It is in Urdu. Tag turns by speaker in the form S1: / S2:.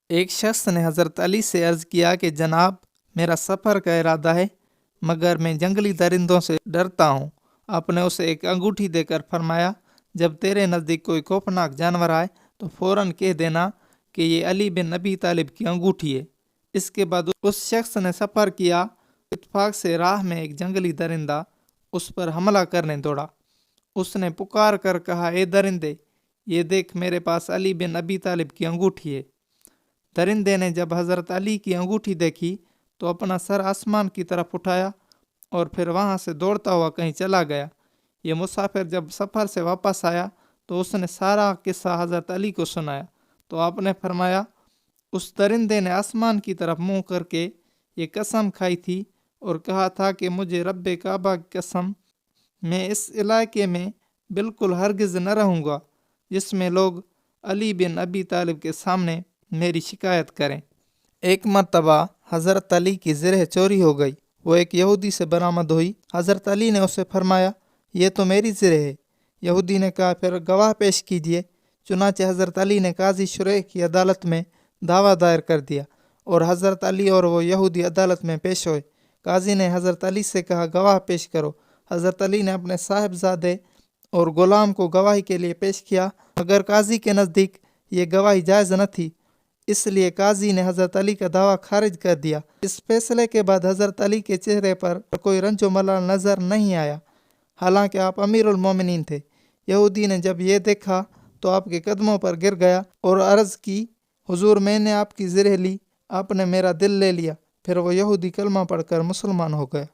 S1: ایک شخص نے حضرت علی سے عرض کیا کہ جناب، میرا سفر کا ارادہ ہے مگر میں جنگلی درندوں سے ڈرتا ہوں۔ آپ نے اسے ایک انگوٹھی دے کر فرمایا، جب تیرے نزدیک کوئی خوفناک جانور آئے تو فوراً کہہ دینا کہ یہ علی بن ابی طالب کی انگوٹھی ہے۔ اس کے بعد اس شخص نے سفر کیا۔ اتفاق سے راہ میں ایک جنگلی درندہ اس پر حملہ کرنے دوڑا۔ اس نے پکار کر کہا، اے درندے، یہ دیکھ میرے پاس علی بن ابی طالب کی انگوٹھی ہے۔ درندے نے جب حضرت علی کی انگوٹھی دیکھی تو اپنا سر آسمان کی طرف اٹھایا اور پھر وہاں سے دوڑتا ہوا کہیں چلا گیا۔ یہ مسافر جب سفر سے واپس آیا تو اس نے سارا قصہ حضرت علی کو سنایا، تو آپ نے فرمایا، اس درندے نے آسمان کی طرف منہ کر کے یہ قسم کھائی تھی اور کہا تھا کہ مجھے رب کعبہ کی قسم، میں اس علاقے میں بالکل ہرگز نہ رہوں گا جس میں لوگ علی بن ابی طالب کے سامنے میری شکایت کریں۔ ایک مرتبہ حضرت علی کی زرہ چوری ہو گئی۔ وہ ایک یہودی سے برآمد ہوئی۔ حضرت علی نے اسے فرمایا، یہ تو میری زرہ ہے۔ یہودی نے کہا، پھر گواہ پیش کیجیے۔ چنانچہ حضرت علی نے قاضی شریح کی عدالت میں دعویٰ دائر کر دیا اور حضرت علی اور وہ یہودی عدالت میں پیش ہوئے۔ قاضی نے حضرت علی سے کہا، گواہ پیش کرو۔ حضرت علی نے اپنے صاحبزادے اور غلام کو گواہی کے لیے پیش کیا، مگر قاضی کے نزدیک یہ گواہی جائز نہ تھی، اس لیے قاضی نے حضرت علی کا دعویٰ خارج کر دیا۔ اس فیصلے کے بعد حضرت علی کے چہرے پر کوئی رنج و ملال نظر نہیں آیا، حالانکہ آپ امیر المومنین تھے۔ یہودی نے جب یہ دیکھا تو آپ کے قدموں پر گر گیا اور عرض کی، حضور، میں نے آپ کی زرہ لی، آپ نے میرا دل لے لیا۔ پھر وہ یہودی کلمہ پڑھ کر مسلمان ہو گیا۔